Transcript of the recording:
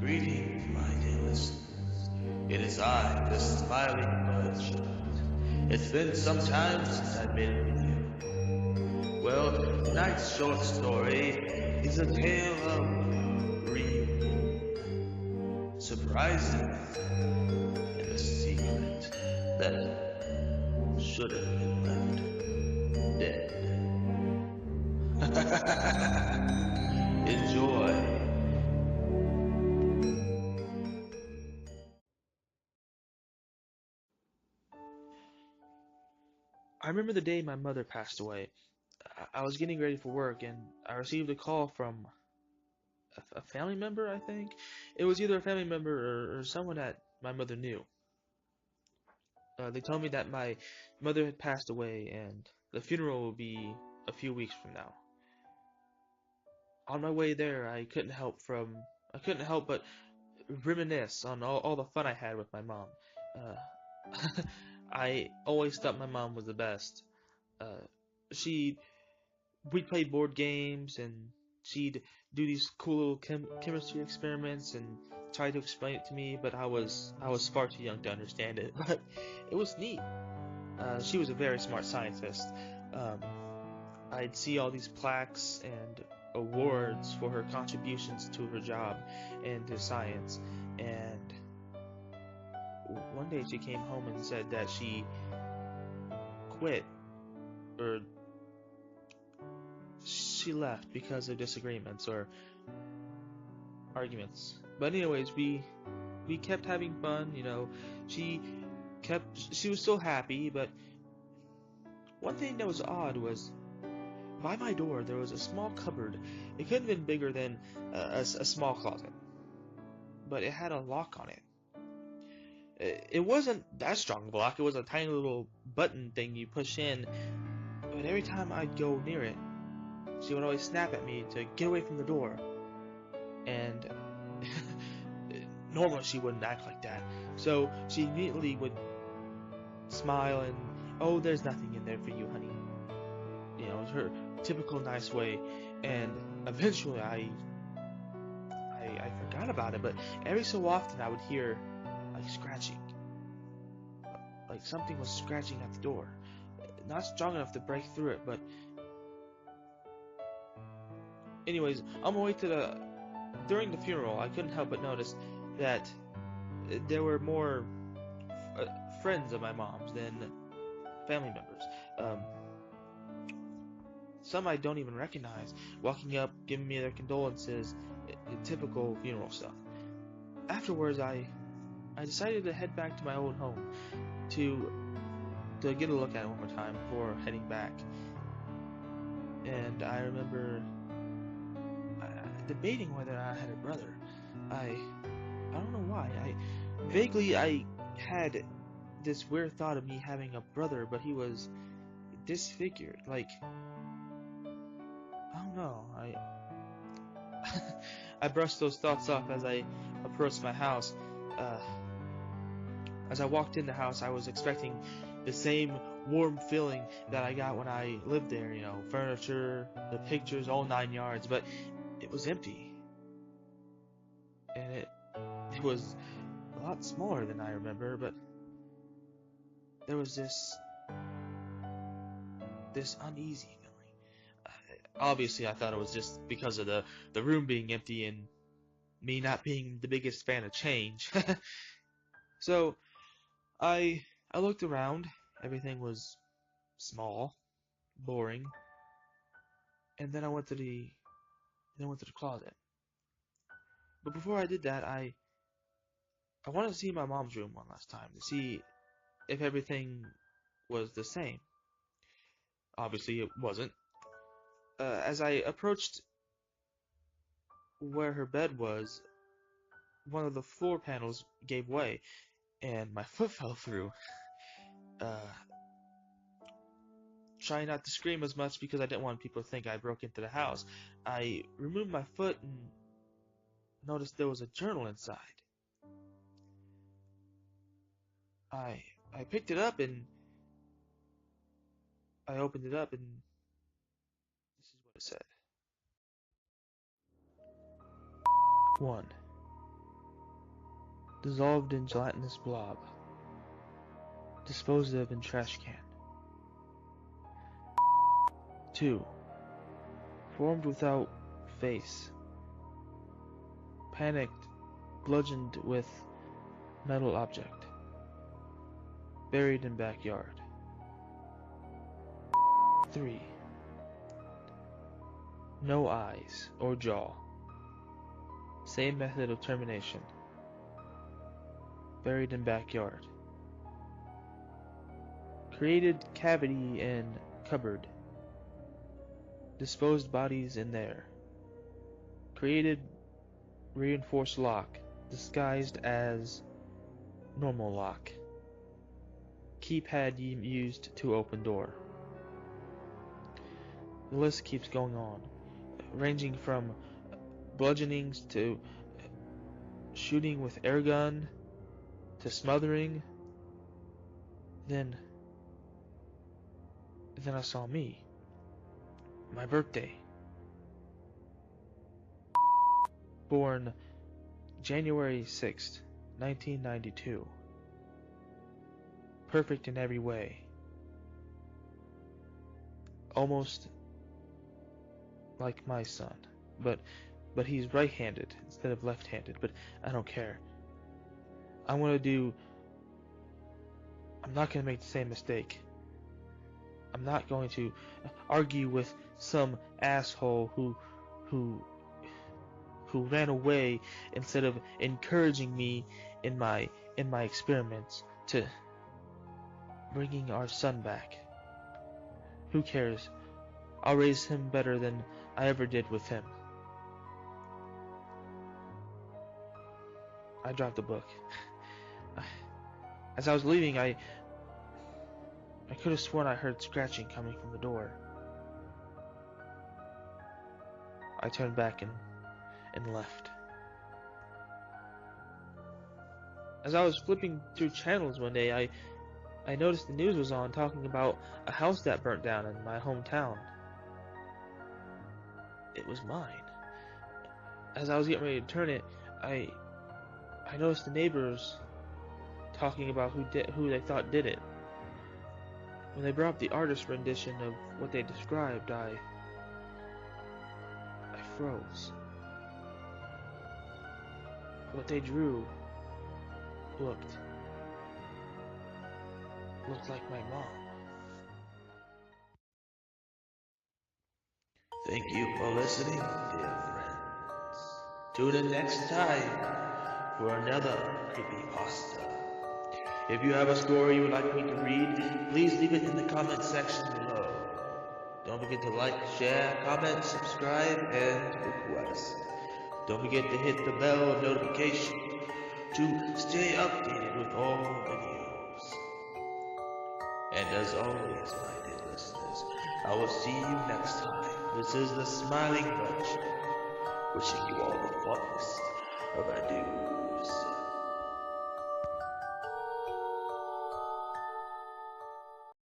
Greetings, my dear listeners. It is I, the smiling Budge. It's been some time since I've been with you. Well, tonight's short story is a tale of reunion, surprises, and a secret that should have been left dead. Enjoy. I remember the day my mother passed away. I was getting ready for work and I received a call from a family member, I think. It was either a family member or someone that my mother knew. They told me that my mother had passed away and the funeral will be a few weeks from now. On my way there, I couldn't help but reminisce on all the fun I had with my mom. Uh, I always thought my mom was the best. Uh, she We'd play board games and she'd do these cool little chemistry experiments and try to explain it to me, but I was far too young to understand it. But it was neat. She was a very smart scientist. Um, I'd see all these plaques and awards for her contributions to her job and to science. And one day she came home and said that she quit, or she left because of disagreements or arguments. But anyways, we kept having fun, you know. She was still happy, but one thing that was odd was by my door there was a small cupboard. It couldn't have been bigger than a small closet, but it had a lock on it. It wasn't that strong of a lock. It was a tiny little button thing you push in, but every time I'd go near it, she would always snap at me to get away from the door. And normally she wouldn't act like that. So she immediately would smile and, "Oh, there's nothing in there for you, honey." You know, her typical nice way. And eventually I forgot about it, but every so often I would hear like scratching. Like something was scratching at the door. Not strong enough to break through it, but anyways, on my way during the funeral, I couldn't help but notice that there were more friends of my mom's than family members. Some I don't even recognize, walking up, giving me their condolences, typical funeral stuff. Afterwards, I decided to head back to my old home to get a look at it one more time before heading back. And I remember debating whether I had a brother. I don't know why. I had this weird thought of me having a brother, but he was disfigured. Like, I don't know. I brushed those thoughts off as I approached my house. As I walked in the house, I was expecting the same warm feeling that I got when I lived there. You know, furniture, the pictures, all 9 yards. But it was empty, and it was a lot smaller than I remember. But there was this uneasy feeling. Obviously, I thought it was just because of the room being empty and me not being the biggest fan of change. So I looked around. Everything was small, boring, and then I went to the closet. But before I did that, I wanted to see my mom's room one last time to see if everything was the same. Obviously, it wasn't. As I approached where her bed was, one of the floor panels gave way, and my foot fell through. Uh, Trying not to scream as much because I didn't want people to think I broke into the house, I removed my foot and noticed there was a journal inside. I picked it up and I opened it up, and this is what it said. 1. dissolved in gelatinous blob, disposed of in trash can. 2. Formed without face, panicked, bludgeoned with metal object, buried in backyard. 3. No eyes or jaw, same method of termination, buried in backyard. Created cavity in cupboard, disposed bodies in there. Created reinforced lock, disguised as normal lock. Keypad used to open door. The list keeps going on, ranging from bludgeonings to shooting with air gun to smothering. Then I saw me. My birthday. Born January 6th, 1992. Perfect in every way. Almost like my son, but he's right-handed instead of left-handed, but I don't care. I'm not gonna make the same mistake. I'm not going to argue with some asshole who ran away instead of encouraging me in my experiments to bringing our son back. Who cares? I'll raise him better than I ever did with him. I dropped the book. As I was leaving, I could have sworn I heard scratching coming from the door. I turned back and left. As I was flipping through channels one day, I noticed the news was on talking about a house that burnt down in my hometown. It was mine. As I was getting ready to turn it, I noticed the neighbors talking about who they thought did it. When they brought up the artist rendition of what they described, I froze. What they drew looked like my mom. Thank you for listening, dear friends. Tune in next time for another creepypasta. If you have a story you would like me to read, please leave it in the comment section below. Don't forget to like, share, comment, subscribe, and request. Don't forget to hit the bell of notification to stay updated with all videos. And as always, my dear listeners, I will see you next time. This is the Smiling Bunch, wishing you all the funnest of adieux.